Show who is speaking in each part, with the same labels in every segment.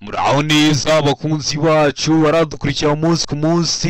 Speaker 1: Muraho neza abakunzi bacu baradukurikira umunsi ku munsi.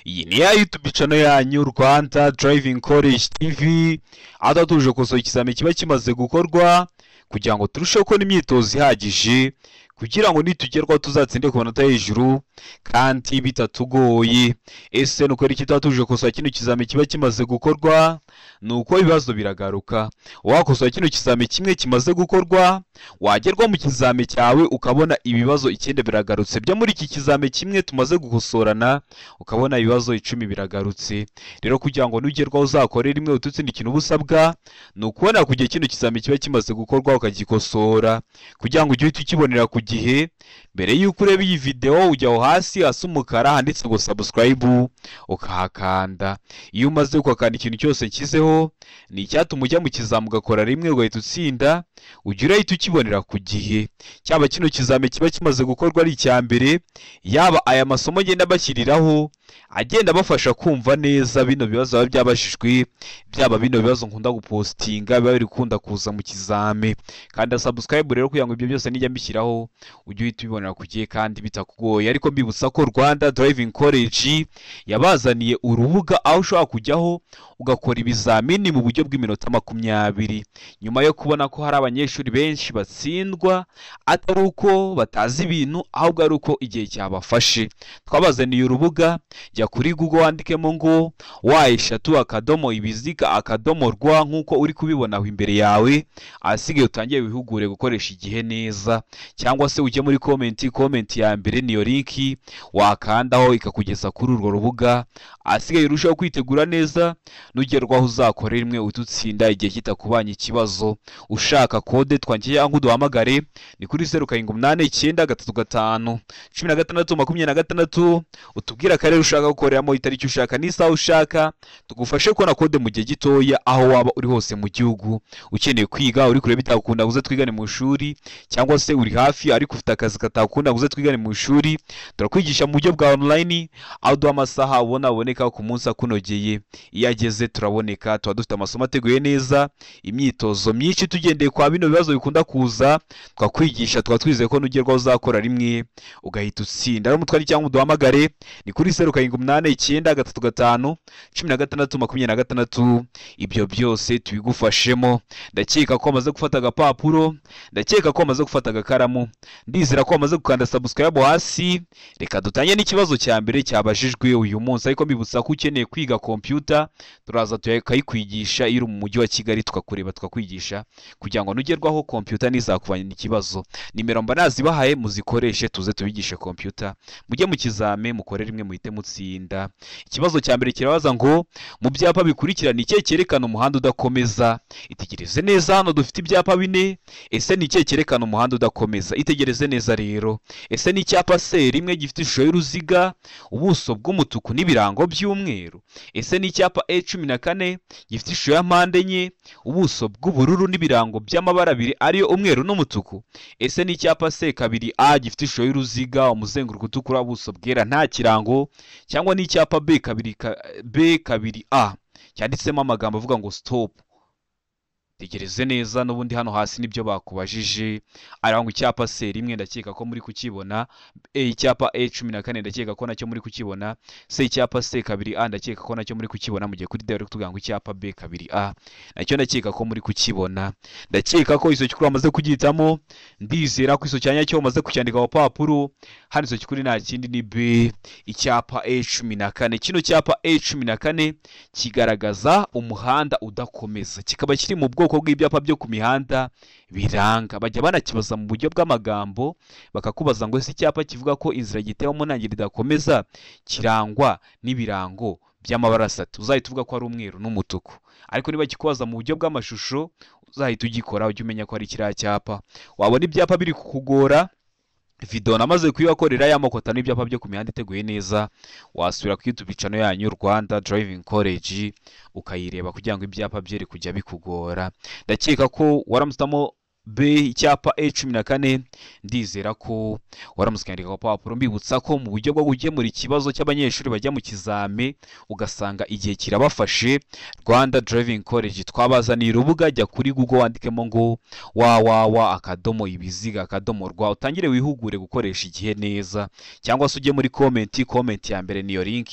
Speaker 1: Iyi ni ya YouTube channel yanyu Rwanda Driving College TV. Adatuje kosoza ikizami kiba kimaze gukorwa kugira ngo turusheho kubona imyitozo ihagije kugira ngo nitugerwaho tuzatsinde ku manota hejuru kandi bitatugoye. Ese nuko ari kitatuje kosoza kino kizami kiba kimaze gukorwa, nuko ibibazo biragaruka. Wakosoza kino kizami kimwe kimaze gukorwa, wagerwa mu kizami cyawe ukabona ibibazo 9 biragarutse byo muri iki kizami kimwe tumaze gukosorana, ukabona ibibazo 10 biragarutse. Rero kugira ngo nugerwaho uzakore rimwe ututsinde ikintu ubusabwa, nukubona kugiye kino kizami kiba kimaze gukorwa ukagikosora kugira ngo ujye ukibonera ku gihe. Mbere yuko ureba iyi video ujya aho hasi hasa umukara handitse ngo subscribe ukahakanda. Iyo umaze kwakanda ikintu cyose nshyizeho ni icyatuma ujya mu kizamu ugakora rimwe ugahita utsinda, ujya urahita ukibonera ku gihe. Cyaba kino kizami kiba kimaze gukorwa ari icya mbere, yaba aya masomo agenda bashyiriraho agenda bafasha kumva neza bino bibazo baba byabashijwe, byaba bino bibazo nkunda gupostinga biba biri kunda kuza mu kizame. Kandi subscribe rero kugira ngo ibyo byose nijya mbishyiraho ujye uhita ubibonera ku gihe kandi bitakugoye. Ariko mbibutsa ko Rwanda Driving College yabazaniye urubuga aho ushobora kujyaho ugakora ibizamini mu buryo bw'iminota 20. Nyuma yo kubona ko hari abanyeshuri benshi batsindwa atari uko batazi ibintu, ahubwo ari uko igihe cyabafashe, twabazaniye urubuga. Jya kuri Google wandikemo ngo wa#ibiziga.rw nkuko uri kubibona aho imbere yawe, asigaye utangiye wihugure gukoresha igihe neza. Cyangwa se ujye muri comment ya mbere niyo link wakandaho ikakugeza kuri urwo rubuga, asigaye urushaho kwitegura neza nugerwaho uzakore rimwe ututsinda igihe kitakubanye ikibazo. Ushaka kode twangiye cyangwa uduhamagare ni kuri 0789351626, utubwira akarere ushaka gukoreramo, itariki ushaka n'isaha ushaka, tugufashe kubona kode mu gihe gitoya aho waba uri hose mu gihugu. Ukeneye kwiga uri kure bitakunda uze twigane mu ishuri, cyangwa se uri hafi ariko ufite akazi katakunda uze twigane mu ishuri, turakwigisha mu buryo bwa online aho duha amasaha ubona aboneka ku munsi akunogeye. Iyo ageze turaboneka, tuba dufite amasomo ateguye neza, imyitozo myinshi tugendeye kwa bino bibazo bikunda kuza, twakwigisha twizeye ko nugerwaho uzakora rimwe ugahita utsinda. Rero mutwari cyangwa uduhamagare ni kuri 0789351626. Ibyo byose tubigufashemo. Ndakeka ko amaze gufata agapapuro, ndakeka ko amaze gufata agakaramu, ndizera ko amaze gukanda subscribe hasi. Reka dutanye n'ikibazo cya mbere cyabajijwe uyu munsi. Ariko mbibutsa ko ukeneye kwiga computer turaza tukayikwigisha iri mu mujyi wa Kigali, tukakureba tukakwigisha kugira ngo nugerwaho computer nizakubanya ikibazo. Nimero mba nazibahaye muzikoreshe tuze tubigishe computer, mujye mu kizame mukore rimwe muhite mutsinda. Ikibazo cya mbere kirabaza ngo mu byapa bikurikirana icyo cyerekana umuhanda udakomeza. Itegereze neza, hano dufite ibyapa 4. Ese ni icyo cyerekana umuhanda udakomeza? Itegereze neza rero. Ese ni icyapa C rimwe gifite ishusho y'uruziga, ubuso bw'umutuku n'ibirango by'umweru? Ese ni icyapa E14 gifite ishusho ya mpande enye, ubuso bw'ubururu n'ibirango by'amabara 2 ariyo umweru n'umutuku? Ese ni icyapa C2A gifite ishusho y'uruziga, umuzenguruko utukura, ubuso bwera nta kirango? Cyangwa ni icyapa B2A cyanditsemo amagambo avuga ngo stop? Tegereze neza, n'ubundi hano hasi nibyo bakubajije. Arangwa icyapa C rimwe ndakeka ko muri kukibona, icyapa E14 ndakeka ko nacyo muri kukibona, icyapa C2A ndakeka ko nacyo muri kukibona. Mugiye kuri direct tuvuga ngo icyapa B2A nacyo ndakeka ko muri kukibona. Ndakeka ko iso kikuru amaze kugitamo, ndizera ko iso cyanya cyo amaze kucyandika mu papuro. Hano iso kikuri nta kindi ni B, icyapa E14. Kino cyapa E14 kigaragaza umuhanda udakomeza, kikaba kiri mu bwoko bw'ibyapa byo ku mihanda biranga. Bajya banakibaza mu buryo bw'amagambo bakakubaza ngo ese icyapa kivuga ko inzira gitewemo ntangira idakomeza kirangwa n'ibirango by'amabara 3, uzahita uvuga ko ari umweru n'umutuku. Ariko niba kikubaza mu buryo bw'amashusho uzahita ugikora, ujye umenya ko ari kiriya cyapa. Wabona ibyapa biri kukugora, video namaze kuyibakorera y'amoko 5 ibyapa byo ku mihanda iteguye neza, wasubira ku YouTube channel yanyu Rwanda Driving College ukayireba kugira ngo ibyapa byere kujya bikugora. Ndakeka ko waramutamo B icyapa E14 ndizera ko waramutse kwandika ku papuro. Mbibutsa ko mu buryo bwo gukemura ikibazo cy'abanyeshuri bajya mu kizame ugasanga igihe kirabafashe, Rwanda Driving College twabazaniye urubuga. Jya kuri Google wandikemo ngo www.ibiziga.rwa utangire wihugure gukoresha igihe neza, cyangwa se ujye muri comment ya mbere niyo link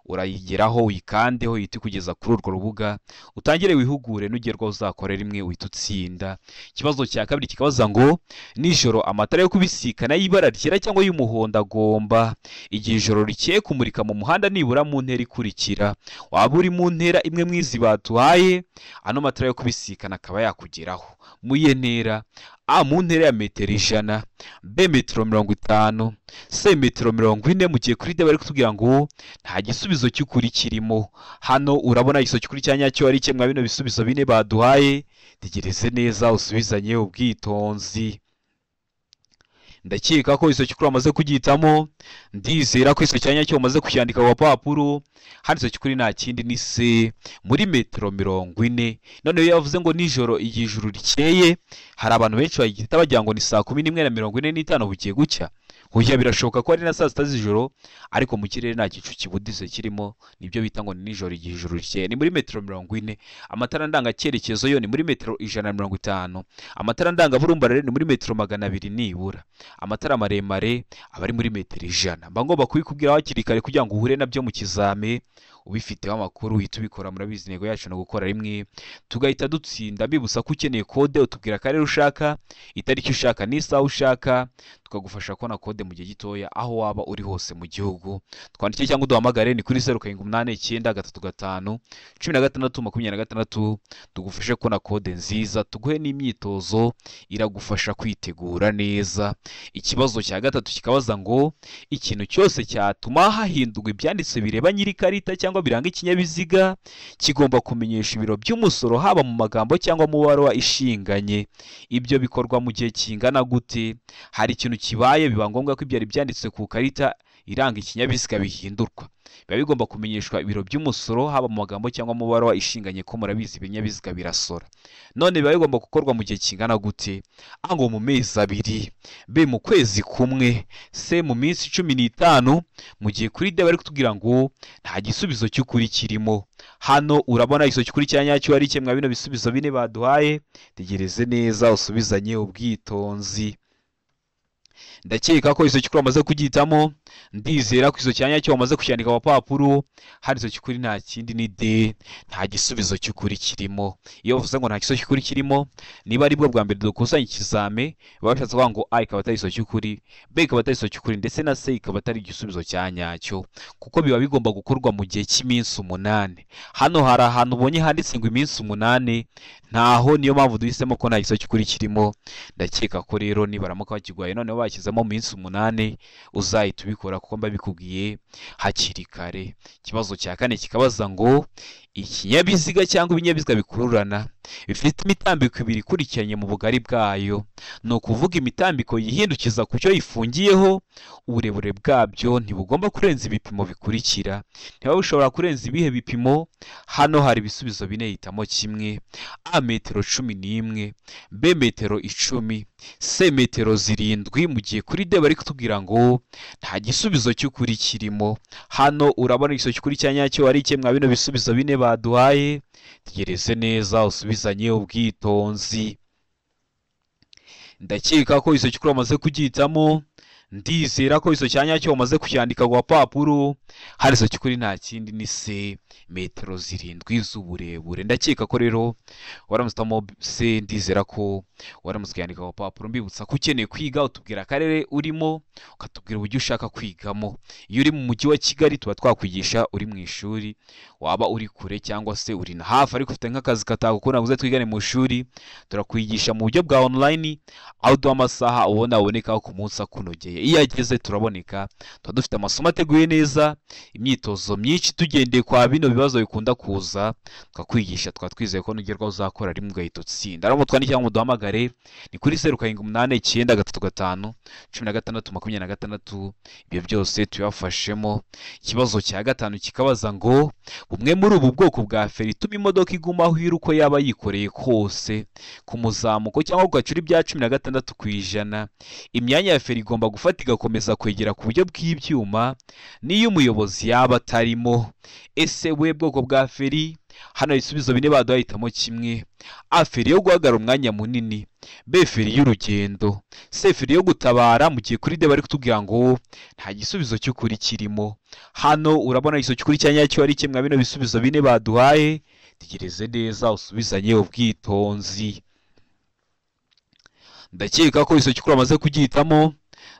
Speaker 1: urayigeraho uyikandeho ihita kugeza kuri urwo rubuga, utangire wihugure nugerwa uzakora rimwe uhita utsinda. Ikibazo cya kabiri kikabaza ngo nijoro amatara yo kubisikana y'ibara ryera cyangwa y'umuhondo agomba igihe ijoro rikeye kumurika mu muhanda nibura mu ntera ikurikira. Waba uri mu ntera imwe mwizi batuhaye, ano matara yo kubisikana akaba yakugeraho mu iye ntera: A mu ntera ya metero 100, B metero 50, C metero 40. Mu gihe kuri D bari kutubwira ngo nta gisubizo cy'ukuri kirimo. Hano urabona igisozi cy'ukuri cya nyacyo ari kimwe bino bisubizo bine baduhaye. Tegereze neza usubizanye ubwitonzi. Ndakeka ko igisozi cy'ukuri amaze kugitamo, ndizera ko igisozi cya nyacyo umaze kucyandika ku papuro. Hano igisozi cy'ukuri nta kindi ni C muri metero 40. None iyo yavuze ngo nijoro igihe ijuru rikeye, hari abantu benshi bagita bagira ngo ni saa 11:45 bugiye gucya. Hoya birashoboka ko ari na saa 6 z'ijoro, ariko mu kirere nta gicu kibudize kirimo, nibyo bita ngo ni nijoro igihe ijuru rikeye. Ni muri metero 40. Amatara ndanga cyerekezo yo ni muri metero 150. Amatara ndanga burumbarare ni muri metero 200 nibura. Amatara maremare abari muri metero 100. Mba ngomba kubikubwira hakiri kare kugira ngo uhure nabyo mu kizame ubifiteho amakuru uhita ubikora. Murabizi intego yacu no gukora rimwe tugahita dutsinda. Mbibutsa ko ukeneye kode utubwira akarere ushaka, itariki ushaka n'isaha ushaka, tukagufasha kubona kode mu gihe gitoya aho waba uri hose mu gihugu. Twandike cyangwa uduhamagare ni kuri 0789 tugufashe kubona kode nziza, tuguhe n'imyitozo iragufasha kwitegura neza. Ikibazo cya gatatu kikabaza ngo ikintu cyose cyatuma hahindurwa ibyanditse bireba nyiri karita cyangwa biranga ikinyabiziga kigomba kumenyesha ibiro by'umusoro, haba mu magambo cyangwa mu baruwa ishinganye. Ibyo bikorwa mu gihe kingana gute? Hari ikintu kibaye biba ngombwa ko ibyari byanditse ku karita iranga ikinyabiziga bihindurwa, biba bigomba kumenyeshwa ibiro by'umusoro, haba mu magambo cyangwa mu baruwa ishinganye ko murabizi ibinyabiziga birasora. None biba bigomba gukorwa mu gihe kingana gute? A ngo mu mezi 2, B mu kwezi kumwe, C mu minsi 15. Mu gihe kuri D bari kutubwira ngo nta gisubizo cy'ukuri kirimo. Hano urabona igisozi cy'ukuri cya nyacyo ari kimwe bino bisubizo bine baduhaye. Tegereze neza usubizanye ubwitonzi. Ndakeka ko igisozi cy'ukuri amaze kugitamo, ndizera ko igisozi cya nyacyo wamaze kucyandika ku papuro. Hari igisozi cy'ukuri nta kindi ni D, nta gisubizo cy'ukuri kirimo. Iyo uvuze ngo nta gisubizo cy'ukuri kirimo, niba ari bwo bwa mbere dukusanya ikizame, baba bashatse kuvuga ngo A ikaba atari igisozi cy'ukuri, B ikaba atari igisozi cy'ukuri, ndetse na C ikaba atari igisubizo cya nyacyo, kuko biba bigomba gukorwa mu gihe cy'iminsi 8. Hano hari ahantu ubonye handitse ngo iminsi 8, ntaho, niyo mpamvu duhisemo ko nta gisubizo cy'ukuri kirimo. Ndakeka ko rero nibaramuka bakigwaye noneho bashyizemo minsi 8 uzahita ubikora kuko mba bikubwiye hakiri kare. Ikibazo cya kane kikabaza ngo ikinyabiziga cyangwa ibinyabiziga bikururana bifite imitambiko 2 ikurikiranye mu bugari bwayo, no kuvuga imitambiko yihindukiza ku cyo yifungiyeho, uburebure bwabyo ntibugomba kurenza ibipimo bikurikira. Niba bushobora kurenza ibihe bipimo? Hano hari ibisubizo bine, hitamo kimwe: A metero 11, B metero 10, C metero 7. Mu gihe kuri D bari kutubwira ngo nta gisubizo cy'ukuri kirimo. Hano urabona igisozi cy'ukuri cya nyacyo ari kimwe bino bisubizo bine baduhaye. Tegereze neza usubizanye ubwitonzi. Ndakeka ko igisozi cy'ukuri amaze kugitamo, ndizera ko igisozi cya nyacyo wamaze kucyandika ku papuro. Hari igisozi cy'ukuri nta kindi ni C metero 7 z'uburebure. Ndakeka ko rero waramutamo C, ndizera ko waramutse kwandika ku papuro. Mbibutsa ko ukeneye kwiga utubwira akarere urimo, ukatubwira uburyo ushaka kwigamo. Iyo uri mu mujyi wa Kigali tuba twakwigisha uri mu ishuri, waba uri kure cyangwa se uri na hafi ariko ufite nk'akazi katagukunda uze twigane mu ishuri, turakwigisha mu buryo bwa online aho duha amasaha ubona abonekaho ku munsi akunogeye. iyo ageze turaboneka, tuba dufite amasomo ateguye neza, imyitozo myinshi tugendeye kwa bino bibazo bikunda kuza, tukakwigisha, tukaba twizeye ko nugerwaho uzakora rimwe ugahita utsinda. Rero mutwandikira ngo muduhamagare ni kuri 0789351626. Ibyo byose tuyafashemo. Ikibazo cya gatanu kikabaza ngo bumwe muri ubu bwoko bwa feri ituma imodoka iguma aho iri uko yaba yikoreye kose ku muzamuko cyangwa ku gacuri bya 16%, imyanya ya feri igomba gufata igakomeza kwegera ku buryo bw'ibyuma n'iyo umuyobozi yaba atarimo. Ese we bwoko bwa feri? Hano ibisubizo bine baduhitamo kimwe. A, feri yo guhagarara umwanya munini. B, feri y'urugendo. C, feri yo gutabara mu gihe kuri D bari kutubwira ngo nta gisubizo cy'ukuri kirimo. Hano urabona igisubizo cy'ukuri cya nyacyo ari kimwe bino bisubizo bine baduhaye. Tegereze neza usubizanye ubwitonzi. Ndakeka ko igisubizo cy'ukuri amaze kugihitamo.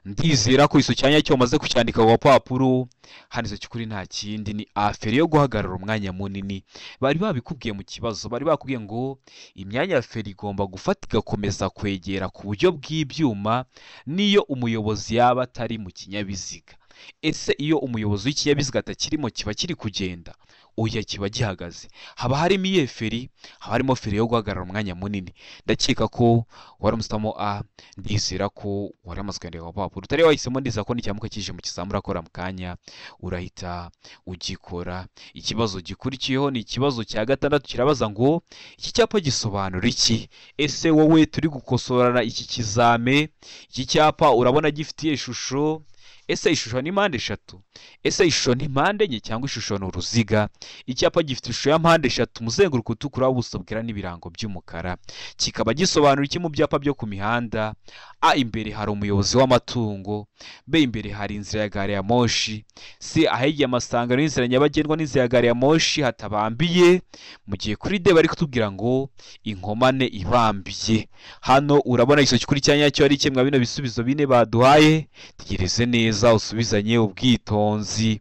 Speaker 1: Ndizera ko igisubizo cya nyacyo amaze kucyandika ku gapapuro. Hano igisubizo cy'ukuri nta kindi ni A, feri yo guhagarara umwanya munini. Bari babikubwiye mu kibazo, bari bakubwiye ngo imyanya ya feri igomba gufata igakomeza kwegera ku buryo bw'ibyuma n'iyo umuyobozi yaba atari mu kinyabiziga. Ese iyo umuyobozi w'ikinyabiziga atakirimo kiba kiri kugenda? Oya, kiba gihagaze. Haba harimo iyihe feri? Haba harimo feri yo guhagarara umwanya munini. Ndakeka ko waramusitamo A, ndizera ko waramaze kwandika ku papuro. Utari wahisemo, ndizera ko n'icyamuka kije mu kizamura akora mu kanya urahita ugikora. Ikibazo gikurikiyeho ni ikibazo cya gatandatu, kirabaza ngo iki cyapa gisobanura iki? Ese wowe turi gukosorana iki kizame, iki cyapa urabona gifitiye ishusho? Ese ishusho ni mpande eshatu? Ese ishusho ni mpande enye cyangwa ishusho ni uruziga? Icyapa gifite ishusho ya mpande eshatu, umuzenguruko utukura w'ubuso bwera n'ibirango by'umukara. Kikaba gisobanura iki mu byapa byo ku mihanda? A, imbere hari umuyobozi w'amatungo. B, imbere hari inzira ya gari ya moshi. C, ahegeye amasangano y'inzira nyabagendwa n'inzira ya gari ya moshi hatabambiye, mu gihe kuri D bari kutubwira ngo inkomane ibambiye. Hano urabona igisubizo cy'ukuri cya nyacyo ari kimwe bino bisubizo bine baduhaye. Tegereze neza usubizanye ubwitonzi.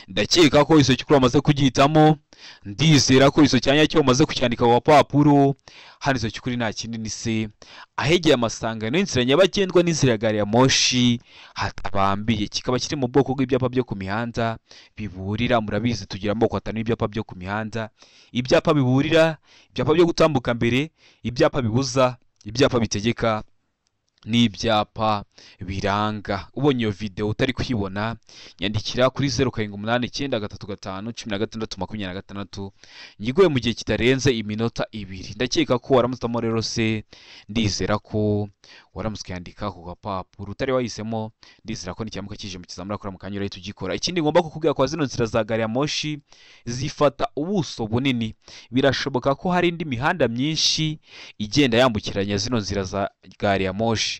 Speaker 1: Ndakeka ko igisubizo cy'ukuri amaze kugihitamo. Ndizera ko igisubizo cya nyacyo umaze kucyandika ku gapapuro. Hano igisubizo cy'ukuri nta kindi ni C, ahegeye amasangano y'inzira nyabagendwa n'inzira ya gari ya moshi hatabambiye. Kikaba kiri mu bwoko bw'ibyapa byo ku mihanda biburira. Murabizi tugira amoko atanu y'ibyapa byo ku mihanda: ibyapa biburira, ibyapa byo gutambuka mbere, ibyapa bibuza, ibyapa bitegeka n'ibyapa biranga. Ubonye iyo video utari kuyibona, nyandikira kuri 0789351626 nyiguye mu gihe kitarenze iminota 2. Ndakeka ko waramutamo rero se, ndizera ko waramuswe yandika ku gapapuro. Utari wahisemo, ndizera ko n'icyamuka kije mu kizamura akora mu kanya urahita ugikora. Ikindi ngomba kukubwira ko zino nzira za gari ya moshi zifata ubuso bunini. Birashoboka ko hari indi mihanda myinshi igenda yambukiranya zino nzira za gari ya moshi,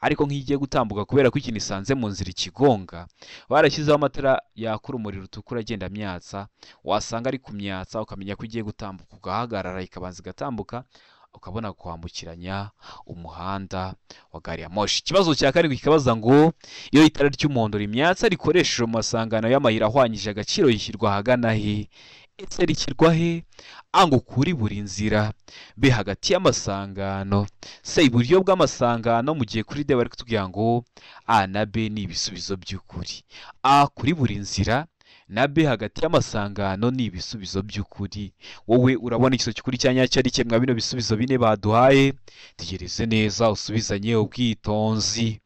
Speaker 1: ariko nk'igiye gutambuka kubera ko ikintu isanze mu nzira ikigonga, barashyizeho amatara yakura umuriro utukura agenda myatsa. Wasanga ari kumyatsa ukamenya ko ugiye gutambuka, ugahagarara ikabanza igatambuka, ukabona kwambukiranya umuhanda wa gari ya moshi. Ikibazo cya karindwi kikabaza ngo iyo itara ry'umuhondo rimyatsa rikoresheje mu masangano y'amayira ahwanyije agaciro yishyirwa ahagana he? Ese rishyirwa he? A, ngo kuri buri nzira. B, hagati y'amasangano. C, iburyo bw'amasangano, mu gihe kuri D bari kutubwira ngo A na B ni ibisubizo by'ukuri. A, kuri buri nzira, na B, hagati y'amasangano ni ibisubizo by'ukuri. Wowe urabona igisubizo cy'ukuri cya nyacyo ari kimwe bino bisubizo bine baduhaye. Tegereze neza usubizanye ubwitonzi.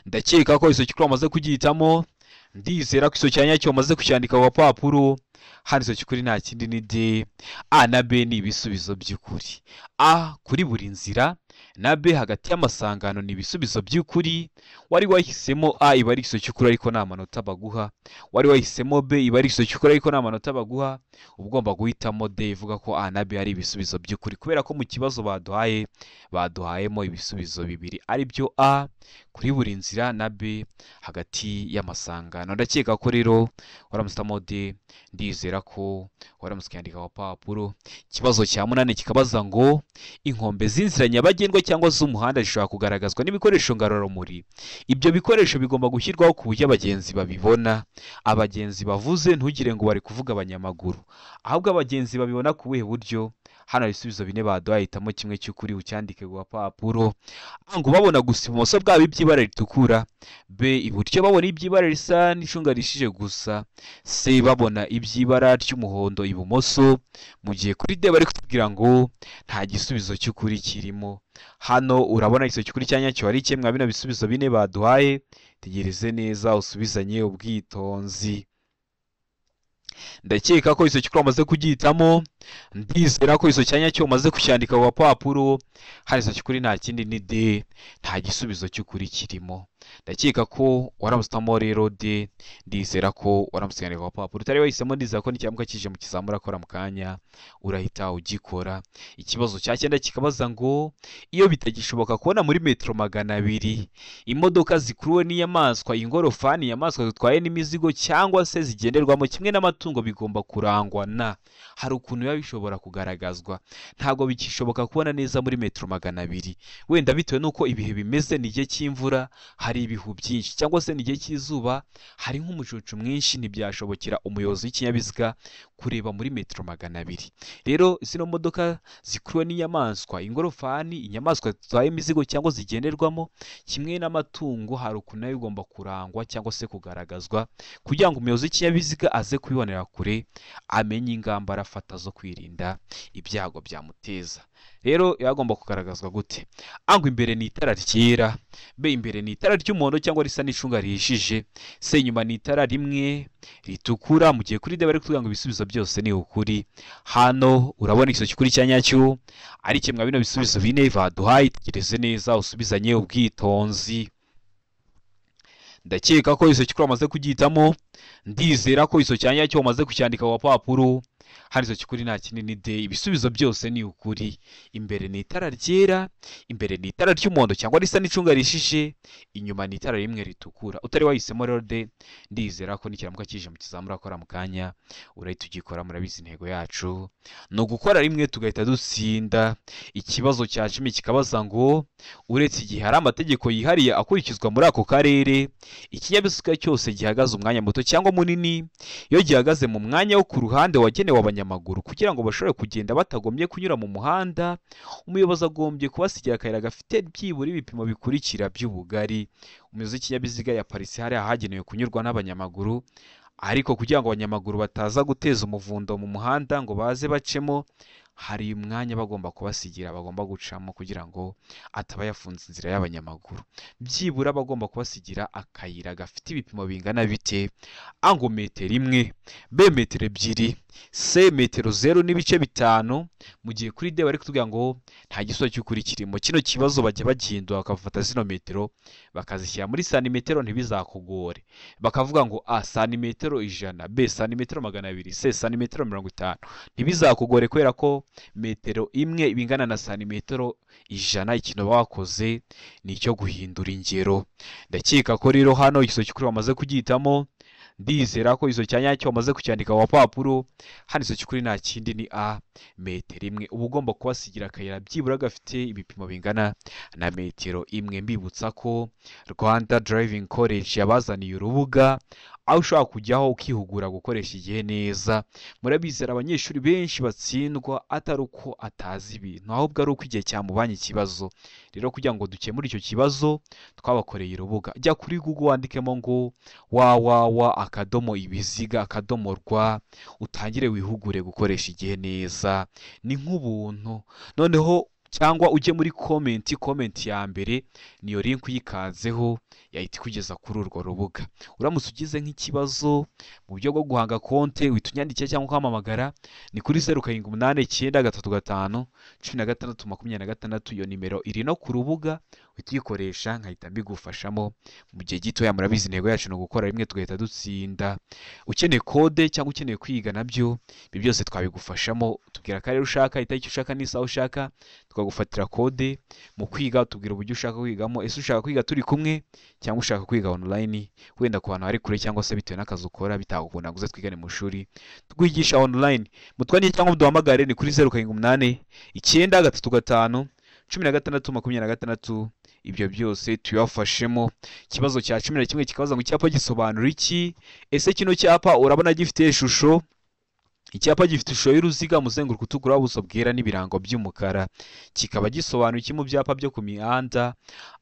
Speaker 1: Ndakeka ko igisubizo cy'ukuri amaze kugihitamo. Ndizera ko igisubizo cya nyacyo umaze kucyandika ku gapapuro. Hano igisubizo cy'ukuri nta kindi ni D. A na B ni ibisubizo by'ukuri. A, kuri buri nzira, na B, hagati y'amasangano ni ibisubizo by'ukuri. Wari wahisemo A, iba ari igisubizo cy'ukuri ariko nta manota baguha. Wari wahisemo B, iba ari igisubizo cy'ukuri ariko nta manota baguha. Ugomba guhitamo D, ivuga ko A na B ari ibisubizo by'ukuri, kubera ko mu kibazo baduhayemo ibisubizo bibiri, ari byo A kuri buri nzira na B hagati y'amasangano. Ndakeka ko rero waramusitamo D. Ndizera ko waramutse yandika ku papuro. Ikibazo cya 8 kikabaza ngo inkombe z'inzira nyabagendwa cyangwa z'umuhanda zishobora kugaragazwa n'ibikoresho ngarurarumuri. Ibyo bikoresho bigomba gushyirwaho ku buryo abagenzi babibona. Abagenzi bavuze ntugire ngo bari kuvuga abanyamaguru, ahubwo abagenzi babibona ku buhe buryo? hano hari ibisubizo bine baduhaye, hitamo kimwe cy'ukuri ucyandike ku gapapuro. ngo babona gusa ibumoso bwabo iby'ibara ritukura, b iburyo babona iby'ibara risa n'icunga rishije gusa, c babona iby'ibara ry'umuhondo ibumoso, mu gihe kuri d bari kutubwira ngo nta gisubizo cy'ukuri kirimo. Hano urabona igisubizo cy'ukuri cya nyacyo ari kimwe mwa bino bisubizo bine baduhaye. Tegereze neza usubizanye ubwitonzi. Ndakeka ko iso cy'ukuri wamaze kugihitamo, ndizera ko iso cyanya cyo umaze kucyandika ku gapapuro. Hari iso cy'ukuri nta kindi ni D, nta gisubizo cy'ukuri kirimo. Ndakeka ko waramusitamo rero D, ndizera ko waramusiganira ku gapapuro. Utari wahisemo ndizera ko n'ikiyamuka kije mu kizamura akora mu kanya urahita ugikora. Ikibazo cya 9 kikabaza ngo iyo bitagishoboka kubona muri metero 200 imodoka zikuruwe n'inyamaswa, ingorofani, inyamaswa zitwaye n'imizigo cyangwa se zigenderwamo kimwe n'amatungo bigomba kurangwa na, hari ukuntu biba bishobora kugaragazwa. Ntabwo bikishoboka kubona neza muri metero 200, wenda bitewe nuko ibihe bimeze, n'igihe cy'imvura hari ibihu byinshi, cyangwa se n'igihe cy'izuba hari nk'umucucu mwinshi, ntibyashobokera umuyobozi w'ikinyabiziga kureba muri metero 200. Rero zino modoka zikuruwe n'inyamaswa, ingorofani, inyamaswa zitwaye imizigo cyangwa zigenderwamo kimwe n'amatungo, hari ukuntu nayo bigomba kurangwa cyangwa se kugaragazwa kugira ngo umuyobozi w'ikinyabiziga aze kubibonera kure, amenye ingamba arafata zo kwirinda ibyago byamuteza. Rero yagomba kugaragazwa gute? Ango imbere ni itara ryera, b imbere ni itara ry'umuhondo cyangwa risa n'icunga rihishije, c inyuma ni itara rimwe ritukura, mu gihe kuri d bari kuvuga ngo ibisubizo byose ni ukuri. Hano urabona ikiso cy'ukuri cya nyacyo ari kimwe bino bisubizo bine baduhaye. Tegereze neza usubizanye ubwitonzi. Ndakeka ko iso cy'ukuri amaze kugihitamo, ndizera ko iso cyanya cyo umaze kucyandika ku gapapuro. Hari iso cy'ukuri nta kinini D, ibisubizo byose ni ukuri. Imbere ni itara ryera, imbere ni itara ry'umuhondo cyangwa risa n'icunga rishishe, inyuma ni itara rimwe ritukura. Utari wahisemo rero D, ndizera ko n'ikiramuka kije mu kizamura akora mu kanya urahita ugikora. Murabizi intego yacu no gukora rimwe tugahita dutsinda. Ikibazo cya 10 kikabaza ngo uretse igihe hari amategeko yihariye akurikizwa muri ako karere, ikinyabiziga cyose gihagaze umwanya muto cyangwa munini, iyo gihagaze mu mwanya wo ku ruhande wagenewe abanyamaguru kugira ngo bashobore kugenda batagombye kunyura mu muhanda, umuyobozi agombye kubasigira akayira gafite byibura ibipimo bikurikira by'ubugari. Umuyobozi w'ikinyabiziga yaparitse hari ahagenewe kunyurwa n'abanyamaguru, ariko kugira ngo abanyamaguru bataza guteza umuvundo mu muhanda ngo baze bacemo, hari umwanya bagomba kubasigira bagomba gucamo kugira ngo ataba yafunze inzira y'abanyamaguru. Byibura bagomba kubasigira akayira gafite ibipimo bingana bite? Ango metero 1, b metero 2, c metero 0 n'ibice 5, mu gihe kuri d bari kutubwira ngo nta gisubizo cy'ukuri kirimo. Kino kibazo bajya bagihindura bakafata zino metero bakazishyira muri santimetero, ntibizakugore. Bakavuga ngo a santimetero 100, b santimetero 200, c santimetero 50. Ntibizakugore kubera ko metero 1 bingana na santimetero 100. Ikintu bakoze ni cyo guhindura ingero. Ndakeka ko rero hano ikiso cy'ukuri bamaze kugihitamo, ndizera ko izo cyanya cyo bamaze kucyandika ku papuro. Hano iso cy'ukuri nta kindi ni a metero 1. uba ugomba kubasigira akayira byibura gafite ibipimo bingana na metero 1. Mbibutsa ko Rwanda Driving College yabazaniye urubuga aho ushobora kujyaho ukihugura gukoresha igihe neza. Murabizera abanyeshuri benshi batsindwa atari uko atazi ibintu, ahubwo ari uko igihe cyamubanye ikibazo. Rero kugira ngo dukemure icyo kibazo twabakoreye urubuga. Jya kuri Google wandikemo ngo www.ibiziga.rw utangire wihugure gukoresha igihe neza. Ni nk'ubuntu. Noneho cyangwa ujye muri comment ya mbere, niyo link uyikanzeho yahita ikugeza kuri urwo rubuga. Uramutse ugize nk'ikibazo mu buryo bwo guhanga konte witunyandikira cyangwa ukamamagara, ni kuri 0789351626. Iyo nimero iri no ku rubuga, uhita uyikoresha nkahita mbigufashamo mu gihe gitoya. Murabizi intego yacu no gukora rimwe tugahita dutsinda. Ukeneye kode cyangwa ukeneye kwiga nabyo, ibi byose twabigufashamo. Tubwira akarere ushaka, itariki ushaka n'isaha ushaka, tukagufatira kode. Mu kwiga tubwira uburyo ushaka kwigamo, ese ushaka kwiga turi kumwe cyangwa ushaka kwiga online, wenda ku bantu ari kure cyangwa se bitewe n'akazi ukora bitagukunda guze twigane mu shuri, twigisha online. Mutwandike cyangwa muduhamagare ni kuri 0789351626. Ibyo byose tuyafashemo. Ikibazo cya 11 kikabaza ngo icyapa gisobanura iki? Ese kino cyapa urabona gifite ishusho Icyapa gifite ishusho y'uruziga, umuzenguruko utukura, ubuso bwera n'ibirango by'umukara. Kikaba gisobanuye iki mu byapa byo ku mihanda?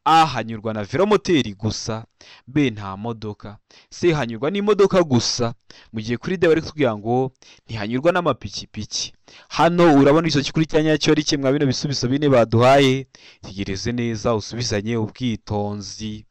Speaker 1: A. Hanyurwa na velomoteri gusa. B. Nta modoka. C. Hanyurwa n'imodoka gusa. Mu gihe kuri D bari kutubwira ngo ntihanyurwa n'amapikipiki. Hano urabona iso kuri cyanya cyo ari kimwe bino bisubizo bine baduhaye. Tegereze neza usubizanye ubwitonzi.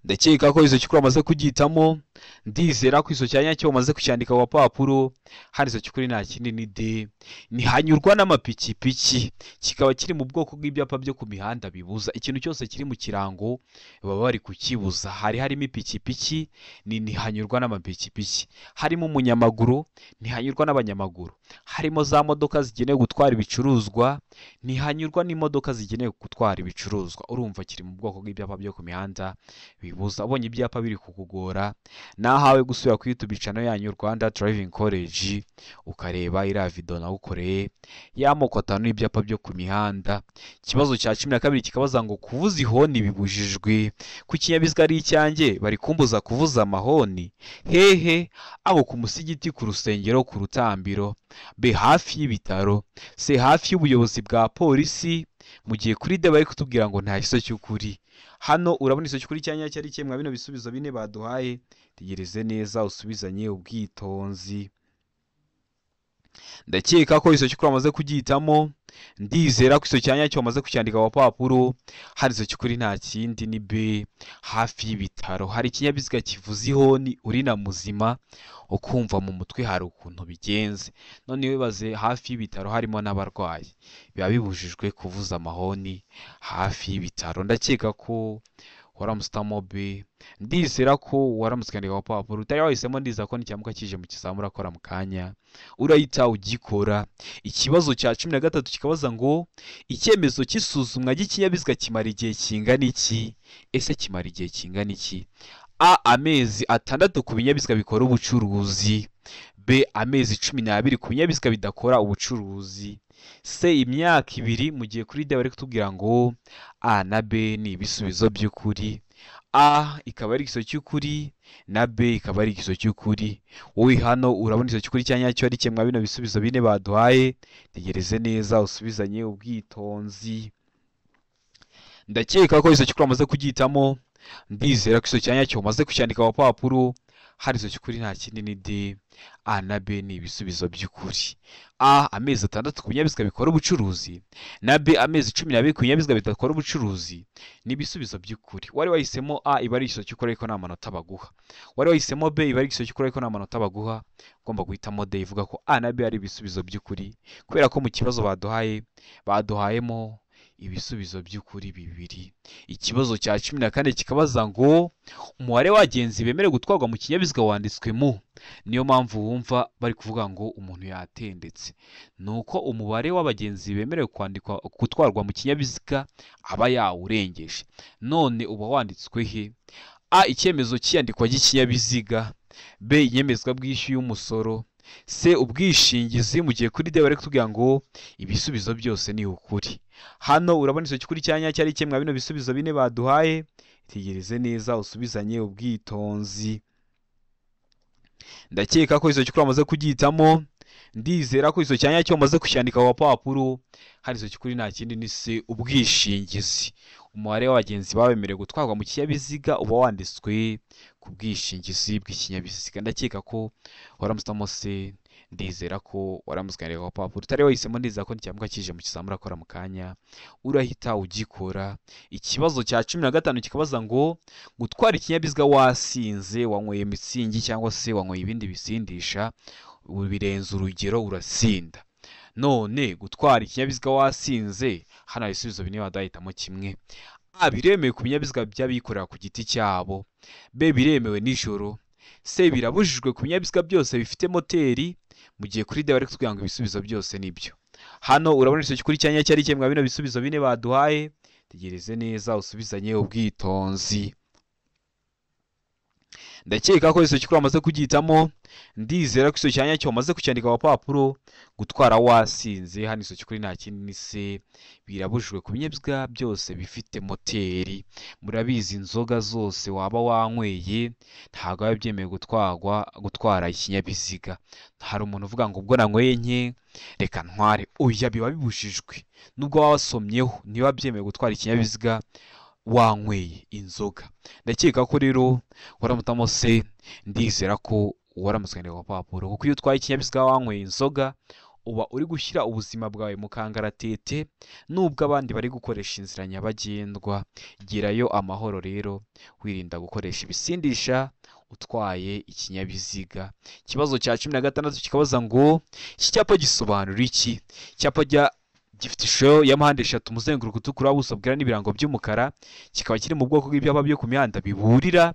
Speaker 1: Ndakeka ko izo cyukuri amaze kugitamo, ndizera ko izo cyanya cyo umaze kucyandika wa papuro. Hari izo cyukuri nta kindi ni D. Ntihanyurwa n'amapikipiki. Kikaba kiri mu bwoko bw'ibyapa byo ku mihanda bibuza. Ikintu cyose kiri mu kirango baba bari kukibuza. Harimo ipikipiki, ntihanyurwa n'amapikipiki. Harimo umunyamaguru, ntihanyurwa n'abanyamaguru. Harimo za modoka zigenewe gutwara ibicuruzwa, ntihanyurwa n'imodoka zigenewe gutwara ibicuruzwa. Urumva kiri mu bwoko bw'ibyapa byo ku mihanda bibuza. Abonye ibyapa biri kukugora, nahawe gusubira ku YouTube channel yanyu Rwanda Driving College ukareba iriya video nawukoreye y'amoko 5 y'ibyapa byo ku mihanda. Ikibazo cya 12 kikabaza ngo kuvuza ihoni bibujijwe ku kinyabiziga ari icyanjye, bari kumbuza kuvuza amahoni hehe? Abo ku musigiti, ku rusengero, ku rutambiro. B. Hafi y'ibitaro. C. Hafi y'ubuyobozi bwa polisi. Mu gihe kuri D bari kutubwira ngo nta kiso cy'ukuri. Hano urabona iso cy'ukuri cyanya cyari kimwe bino bisubizo bine baduhaye. Tegereze neza usubizanye ubwitonzi. Ndakeka ko iso cy'ukuri amaze kugitamo, ndizera ko iso cyanya cyo amaze kucyandika wa papuro. Hari iso cy'ukuri nta kindi ni B. Hafi y'ibitaro. Hari ikinyabiziga kivuza ihoni uri na muzima, ukumva mu mutwe hari ukuntu bigenze. None wibaze hafi y'ibitaro harimo n'abarwayi, biba bibujijwe kuvuza amahoni hafi y'ibitaro. Ndakeka ko waramusitamo B. Ndizera ko waramusikandika wa papuro. Utari wahisemo, ndiza ko n'icyamuka kije mu kizamura akora mu kanya urahita ugikora. Ikibazo cya 13 kikabaza ngo icyemezo cy'isuzumwa ry'ikinyabiziga kimara igihe kingana iki? Ese kimara igihe kingana iki? A. Amezi 6 ku binyabiziga bikora ubucuruzi. B. Amezi 12 ku binyabiziga bidakora ubucuruzi. C. Imyaka 2. Mu gihe kuri D bari kutubwira ngo A na B ni ibisubizo by'ukuri. A ikaba ari igiso cy'ukuri na B ikaba ari igiso cy'ukuri. Wowe hano urabona iso cy'ukuri cyanya cyo ari kimwe bino bisubizo bine baduhaye. Tegereze neza usubizanye ubwitonzi. Ndakeka ko iso cy'ukuri amaze kugitamo, ndizera ko iso cyanya cyo umaze kucyandika wa papuro. Hari iso cy'ukuri nta kindi ni D. A na B ni ibisubizo by'ukuri. A. Amezi 6 ku binyabiziga bikora ubucuruzi na B. Amezi 12 ku binyabiziga bidakora ubucuruzi ni ibisubizo by'ukuri. Wari wahisemo A iba ari igiso cy'ukuri ariko nta manota baguha. Wari wahisemo B iba ari igiso cy'ukuri ariko nta manota baguha. Ugomba guhitamo D ivuga ko A na B ari ibisubizo by'ukuri, kubera ko mu kibazo baduhayemo ibisubizo by'ukuri bibiri. Ikibazo cya 14 kikabaza ngo umubare w'abagenzi bemerewe gutwarwa mu kinyabiziga wanditswe mu. Niyo mpamvu wumva bari kuvuga ngo umuntu yatendetse. Nuko umubare w'abagenzi bemerewe gutwarwa mu kinyabiziga aba yawurengeje. None uba wanditswe he? A. Icyemezo cy'iyandikwa ry'ikinyabiziga. B. Inyemezwa bwishyu y'umusoro. C. Ubwishingizi. Mu gihe kuri D bari kutubwira ngo ibisubizo byose ni ukuri. Hano urabona iso cy'ukuri cyanya cyari kimwe bino bisubizo bine baduhaye. Tegereze neza usubizanye ubwitonzi. Ndakeka ko iso cy'ukuri amaze kugitamo, ndizera ko iso cyanya cyo amaze kucyandika wa papuro. Hari iso cy'ukuri nta kindi ni C. Ubwishingizi. Umubare w'abagenzi babemerewe gutwarwa mu kinyabiziga uba wanditswe ku bwishingizi bw'ikinyabiziga. Ndakeka ko waramusitamo C. Ndizera ko waramusikandika wa papuro. Utari wahisemo, ndizera ko n'icyamuka kije mu kizamura akora mu kanya urahita ugikora. Ikibazo cya 15 kikabaza ngo gutwara ikinyabiziga wasinze, wanyweye mitsingi cyangwa se wanyweye ibindi bisindisha birenze urugero urasinda. None gutwara ikinyabiziga wasinze, hano ibisubizo bine badahitamo kimwe. A. Biremewe ku binyabiziga by'abikorera ku giti cyabo. B. Biremewe nijoro. C. Birabujijwe ku binyabiziga byose bifite moteri. Mu gihe kuri D bari kutubwira ngo ibisubizo byose nibyo. Hano urabona iso cy'ukuri cyanya cyari kimwe bino bisubizo bine baduhaye. Tegereze neza usubizanye ubwitonzi. ndakeka ko iso kikuru amaze kugitamo, ndizera ko iso cyanya cyo amaze kucyandika wapapuro. Gutwara wasinze hano iso kikuri nta kindi ni se, birabujijwe ku binyabiziga byose bifite moteri. Murabizi inzoga zose waba wanyweye ntago biba byemewe gutwara ikinyabiziga. Hari umuntu uvuga ngo ubwo nanyweye nke reka ntware, oya biba bibujijwe. Nubwo waba wasomyeho ntiba byemewe gutwara ikinyabiziga wanyweye inzoga. Ndakeka ko rero waramutamo se, ndizera ko waramutswe kwa papuro, kuko iyo utwaye ikinyabiziga wanyweye inzoga uba uri gushyira ubuzima bwawe mu kangaratete, nubwo abandi bari gukoresha inzira nyabagendwa. Gerayo amahoro rero, wirinda gukoresha ibisindisha utwaye ikinyabiziga. Ikibazo cya 16 kikabaza ngo iki cyapa gisobanura iki? Icyapa gifite ishusho ya mpande eshatu, umuzenguruko utukura, ubuso bwera n'ibirango by'umukara, kikaba kiri mu bwoko bw'ibyapa byo ku mihanda biburira.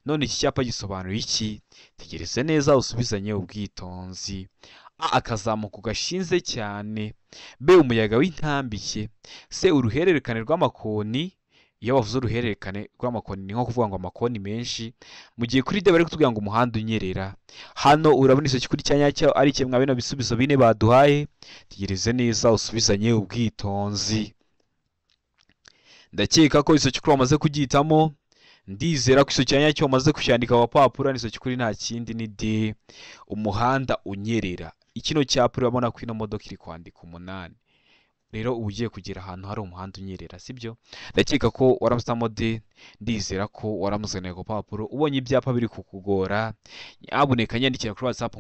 Speaker 1: None iki cyapa gisobanura iki? Tegereze neza usubizanye ubwitonzi. A, akazamuko gashinze cyane. B, umuyaga w'intambike. C, uruhererekane rw'amakoni. Iyo bavuze uruhererekane rw'amakoni ni nko kuvuga ngo amakoni menshi. Mu gihe kuri D bari kutubwira ngo umuhanda unyerera. Hano urabona iso kikuri cyanya cyo ari kimwe bino bisubizo bine baduhaye. Tegereze neza usubizanye ubwitonzi. Ndakeka ko iso kikuri wamaze kugitamo, ndizera ko iso cyanya cyo wamaze kucyandika wapapuro. Iso kikuri nta kindi ni D, umuhanda unyerera. Ikino cyapa urabona ko ino modoka iri kwandika 8. Rero ugiye kugera ahantu hari umuhanda unyerera, sibyo? Ndakeka ko waramusamo D, ndizera ko waramuzaniye ku papuro. Ubonye ibyapa biri kukugora, aboneka nyandikira kuri WhatsApp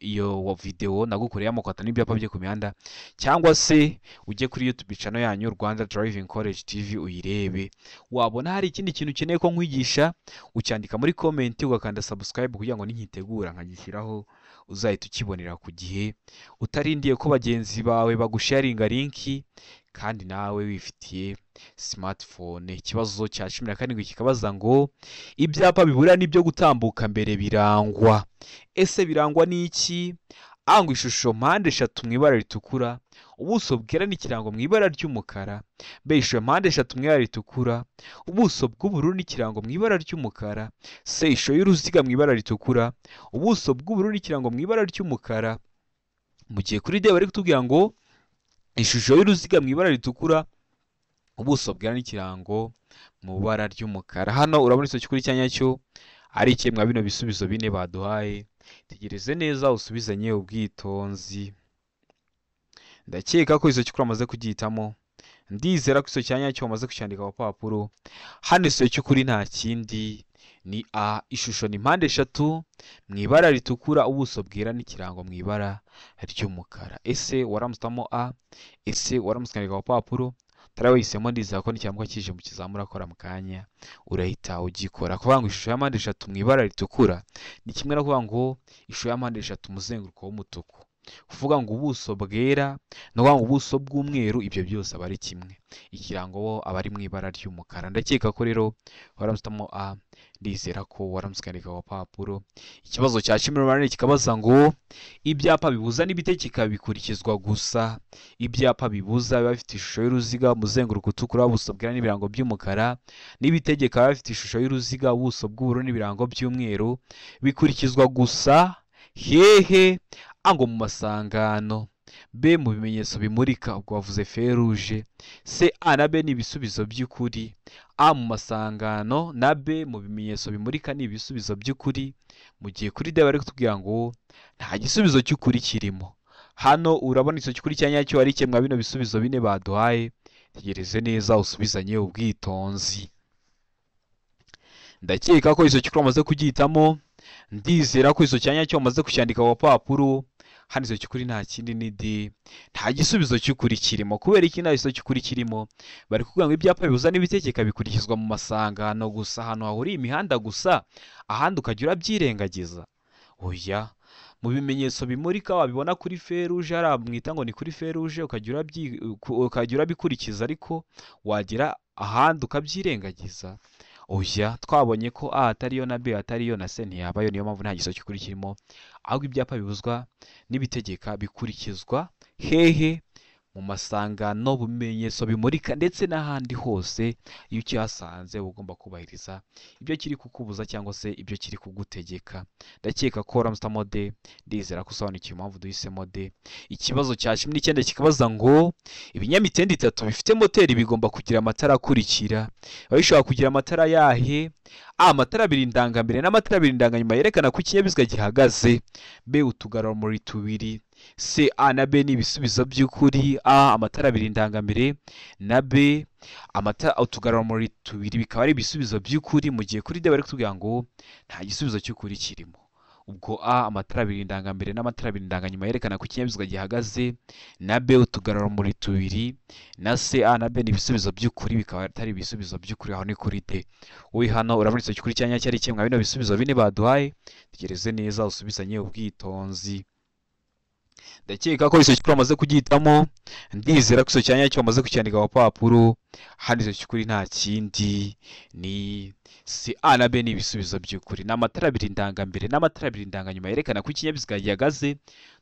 Speaker 1: iyo video nagukoreye amakwata n'ibyapa byo ku mihanda, cyangwa se ujye kuri YouTube channel yanyu Rwanda Driving College TV uyirebe. Wabona hari ikindi kintu ukeneye ko nkwigisha, ucyandika muri comment ugakanda subscribe kugira ngo ninkitegura nkagishyiraho uzahita ukibonera ku gihe, utarindiye ko bagenzi bawe bagusharinga linki kandi nawe wifitiye smartphone. Ikibazo cya 17 kikabaza ngo ibyapa biburira n'ibyo gutambuka mbere birangwa. Ese birangwa n'iki? Ango ishusho mpande eshatu mu ibara ritukura, ubuso bwera n'ikirango mu ibara ry'umukara. B, ishusho mpande eshatu mu ibara ritukura, ubuso bw'ubururu n'ikirango mu ibara ry'umukara. C, ishusho y'uruziga mu ibara ritukura, ubuso bw'ubururu n'ikirango mu ibara ry'umukara. Mu gihe kuri D bari kutubwira ngo ishusho y'uruziga mu ibara ritukura, ubuso bwera n'ikirango mu ibara ry'umukara. Hano urabona iso kikuri cyanya cyo ari kimwe bino bisubizo bine baduhaye. Tegereze neza usubizanye ubwitonzi. Ndakeka ko iso kikuri amaze kugitamo, ndizera ko iso cyanya cyo amaze kucyandika ku papuro. Hano iso kikuri nta kindi ni A, ishusho ni mpande eshatu mu ibara ritukura, ubuso bwera n'ikirango mu ibara ry'umukara. Ese waramustamo A? Ese waramuskandika ku papuro? Tarawisemo ndizera ko n'icyambwa kije mu kizamura akora mu kanya urahita ugikora. Kuvuga ngo ishusho ya mpande eshatu mu ibara ritukura ni kimwe no kuvuga ngo ishusho ya mpande eshatu umuzenguruko w'umutuku. Kuvuga ngo ubuso bwera no kuvuga ngo ubuso bw'umweru, ibyo byose aba ari kimwe. Ikirango bo aba ari mu ibara ry'umukara. Ndakeka ko rero waramustamo A, ndizera ko waramuskandika ku papuro. Ikibazo cya 18 kikabaza ngo ibyapa bibuza n'ibitegeka bikurikizwa gusa. Ibyapa bibuza biba bifite ishusho y'uruziga, umuzenguruko utukura, ubuso bwera n'ibirango by'umukara. N'ibitegeka biba bifite ishusho y'uruziga, ubuso bw'ubururu n'ibirango by'umweru. Bikurikizwa gusa hehe? Ango mu masangano. B, mu bimenyetso bimurika, ubwo wavuze feruje. C, A na B ni ibisubizo by'ukuri. A, mu masangano, na B mu bimenyetso bimurika ni ibisubizo by'ukuri. Mu gihe kuri D bari kutubwira ngo nta gisubizo cy'ukuri kirimo. Hano urabona iso cy'ukuri cyanya cyo ari kimwe bino bisubizo bine baduhaye. Tegereze neza usubizanye ubwitonzi. Ndakeka ko iso cy'ukuri amaze kugitamo, ndizera ko iso cyanya cyo amaze kucyandika ku papuro. Hano iso cy'ukuri nta kindi ni D, nta gisubizo cy'ukuri kirimo. Kubera iki nta iso cy'ukuri kirimo? Bari kuvuga ngo ibyapa bibuza n'ibitegeka bikurikizwa mu masangano gusa, ahantu hahuriye imihanda gusa, ahandi ukajya urabyirengagiza. Oya, mu bimenyetso bimurika wabibona kuri feruje, hari amwita ngo ni kuri feruje, ukajya urabikurikiza, ariko wagera ahandi ukabyirengagiza. Oya, twabonye ko A atariyo na B atariyo na C ntiyabayo, niyo mpamvu nta giso cy'ukuri kirimo. Ahubwo ibyapa bibuzwa n'ibitegeka bikurikizwa hehe? mu masangano, mu bimenyetso bimurika ndetse n'ahandi hose. Iyo ukihasanze uba ugomba kubahiriza ibyo kiri kukubuza cyangwa se ibyo kiri kugutegeka. Ndakeka ko waramutse de, ndizera ko usobanukiwe impamvu duhisemo de. Ikibazo cya 19 kikabaza ngo ibinyamitende 3 bifite moteri bigomba kugira amatara akurikira. Bishobora kugira amatara yahe? Amatara 2 ndangambere n'amatara 2 ndanganyuma yerekana ko ikinyabiziga gihagaze. B, utugarurarumuri 2. C, A na B ni ibisubizo by'ukuri. A, amatara 2 ndangambere na B, utugarurarumuri 2 bikaba ari ibisubizo by'ukuri, mu gihe kuri D bari kutubwira ngo nta gisubizo cy'ukuri kirimo. Ubwo A, amatara 2 ndangambere n'amatara 2 ndanganyuma yerekana ko ikinyabiziga gihagaze, na B, utugarurarumuri 2, na C, A na B ni ibisubizo by'ukuri bikaba atari ibisubizo by'ukuri. Aho ni kuri D. Wowe hano urabona icyo cy'ukuri cyanya cyari kimwe bino bisubizo bine baduhaye. Tegereze neza usubizanye ubwitonzi. Ndakeka ko icyo cy'ukuri amaze kugihitamo, ndizera ko icyo cyanya cyo amaze kucyandika ku papuro. Hano icyo cy'ukuri nta kindi ni C, A na B ni ibisubizo by'ukuri. N'amatara 2 ndangambere n'amatara 2 ndanganyuma yerekana ko ikinyabiziga gihagaze,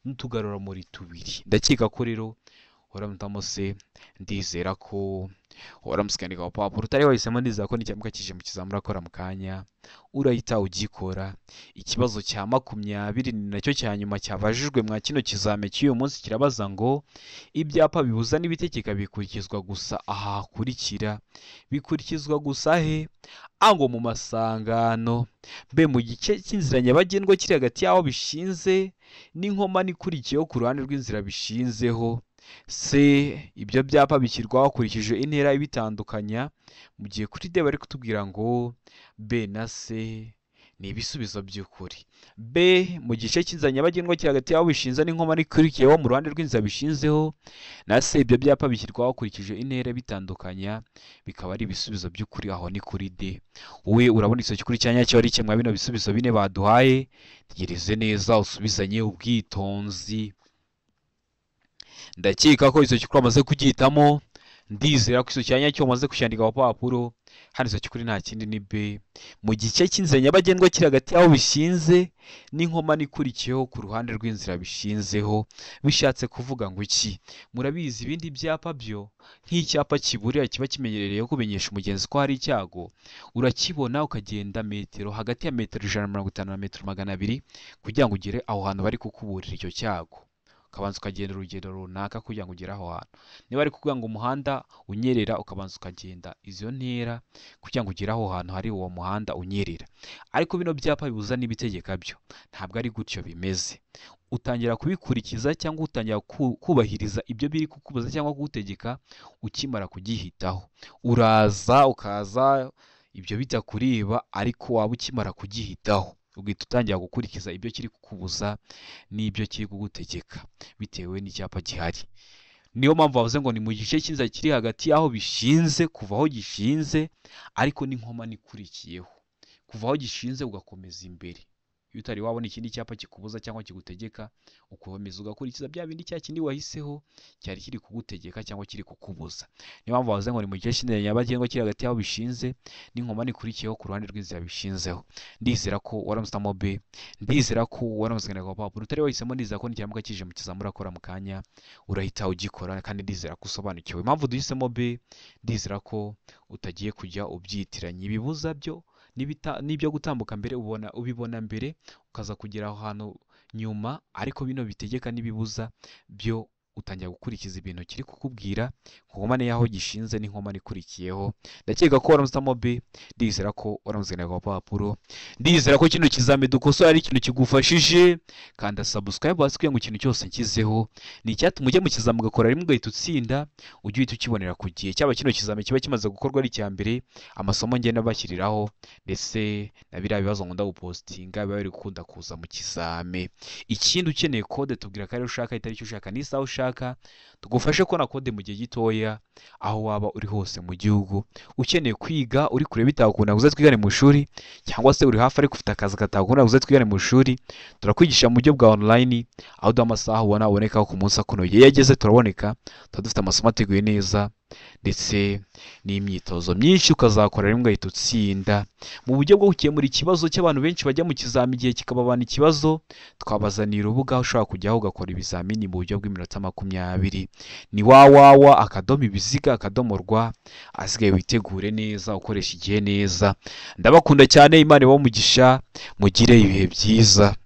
Speaker 1: n'utugarurarumuri 2. Ndakeka ko rero waramutamo C, ndizera ko waramusikandika ku papuro. Utari wahisemo, ndizera ko n'icyamuka kije mu kizamura akora mu kanya urahita ugikora. Ikibazo cya 20 ni nacyo cya nyuma cyabajijwe mwa kino kizame cy'uyu munsi. Kirabaza ngo ibyapa bibuza n'ibitegeka bikurikizwa gusa aha hakurikira. Bikurikizwa gusa he? A, ngo mu masangano. B, mu gice cy'inzira nyabagendwa kiri hagati y'aho bishinze n'inkomane ikurikiyeho ku ruhande rw'inzira bishinzeho. C, ibyo byapa bishyirwaho hakurikije intera ibitandukanya, mu gihe kuri D bari kutubwira ngo B na C ni ibisubizo by'ukuri. B, mu gice cy'inzira nyabagendwa kiri hagati y'aho bishinze n'inkomane ikurikiyeho mu ruhande rw'inzira bishinzeho, na C, ibyo byapa bishyirwaho hakurikije intera bitandukanya, bikaba ari ibisubizo by'ukuri. Aho ni kuri D. Wowe urabona icyo cy'ukuri cyanya cyo ari kimwe bino bisubizo bine baduhaye. Tegereze neza usubizanye ubwitonzi. Ndakeka ko icyo cy'ukuri amaze kugihitamo, ndizera ko icyo cyanya cyo amaze kucyandika ku papuro. Hano icyo cy'ukuri nta kindi ni B, mu gice cy'inzira nyabagendwa kiri hagati y'aho bishinze n'inkomane ikurikiyeho ku ruhande rw'inzira bishinzeho. Bishatse kuvuga ngo iki? Murabizi ibindi byapa byo nk'icyapa kiburira kiba kimenyereye kumenyesha umugenzi ko hari icyago, urakibona ukagenda metero hagati ya metero 150 na metero 200 kugira ngo ugere aho hantu bari kukuburira icyo cyago. Ukabanza ukagenda urugendo runaka kugira ngo ugere aho hantu. Niba ari kuvuga ngo umuhanda unyerera, ukabanza ukagenda izo ntera kugira ngo ugere aho hantu hari uwo muhanda unyerera. Ariko bino byapa bibuza n'ibitegeka byo ntabwo ari gutyo bimeze. Utangira kubikurikiza cyangwa utangira kubahiriza ibyo biri kukubuza cyangwa kugutegeka ukimara kugihitaho. Ukaza ibyo bitakureba, ariko waba ukimara kugihitaho ugahita utangira gukurikiza ibyo kiri kukubuza n'ibyo kiri kugutegeka bitewe n'icyapa gihari. Niyo mpamvu bavuze ngo ni mu gice cy'inzira kiri hagati y'aho bishinze, kuva aho gishinze ariko n'inkomane ikurikiyeho. Kuva aho gishinze ugakomeza imbere. Iyo utari wabona ikindi cyapa kikubuza cyangwa kigutegeka, ukomeza ugakurikiza bya bindi cya kindi wahiseho cyari kiri kugutegeka cyangwa kiri kukubuza. Niyo mpamvu bavuze ngo ni mu gice cy'inzira nyabagendwa kiri hagati y'aho bishinze n'inkomane ikurikiyeho ku ruhande rw'inzira bishinzeho. Ndizera ko waramusamo B, ndizera ko waramusikandika ku papuro. Utari wahisemo, ndizera ko n'icyamuka kije mu kizamura akora mu kanya urahita ugikora, kandi ndizera ko usobanukiwe impamvu duhisemo B. Ndizera ko utagiye kujya ubyitiranya. Ibibuza byo n'ibyo gutambuka mbere ubibona mbere ukaza kugera aho hantu nyuma, ariko bino bitegeka n'ibibuza byo utangira gukurikiza ibintu kiri kukubwira ku nkomane y'aho gishinze n'inkomane ikurikiyeho. Ndakeka ko waramusamo B, ndizera ko waramusikandika ku papuro. Ndizera ko kino kizame dukosora ari ikintu kigufashije. Kanda subscribe hasi kugira ngo ikintu cyose nshyizeho ni icyatuma ujya mu kizame ugakora rimwe ugahita utsinda, ujye uhita ukibonera ku gihe. Cyaba kino kizame kiba kimaze gukorwa ari icya mbere, amasomo ngenda bashyiriraho ndetse na biriya bibazo nkunda gupostinga biba biri gukunda kuza mu kizame. Ikindi ukeneye code tubwira ko ari ushaka, itariki ushaka n'isaha ushaka, tugufashe kubona code mu gihe gitoya aho waba uri hose mu gihugu. Ukeneye kwiga uri kure bitakunda uze twigane mu ishuri, cyangwa se uri hafi ariko ufite akazi katakunda uze twigane mu ishuri, turakwigisha mu buryo bwa online aho duha amasaha ubona aboneka ku munsi akunoye. Iyo yageze turaboneka, tuba dufite amasomo ateguye neza ndetse n'imyitozo myinshi ukazakora rimwe ugahita utsinda. Mu buryo bwo gukemura ikibazo cy'abantu benshi bajya mu kizami igihe kikababana ikibazo, twabazaniye urubuga aho ushobora kujyaho ugakora ibizamini mu buryo bw'iminota 20. Ni www.ibiziga.rw, asigaye witegure neza ukoresha igihe neza. Ndabakunda cyane, Imana ibahe umugisha, mugire ibihe byiza.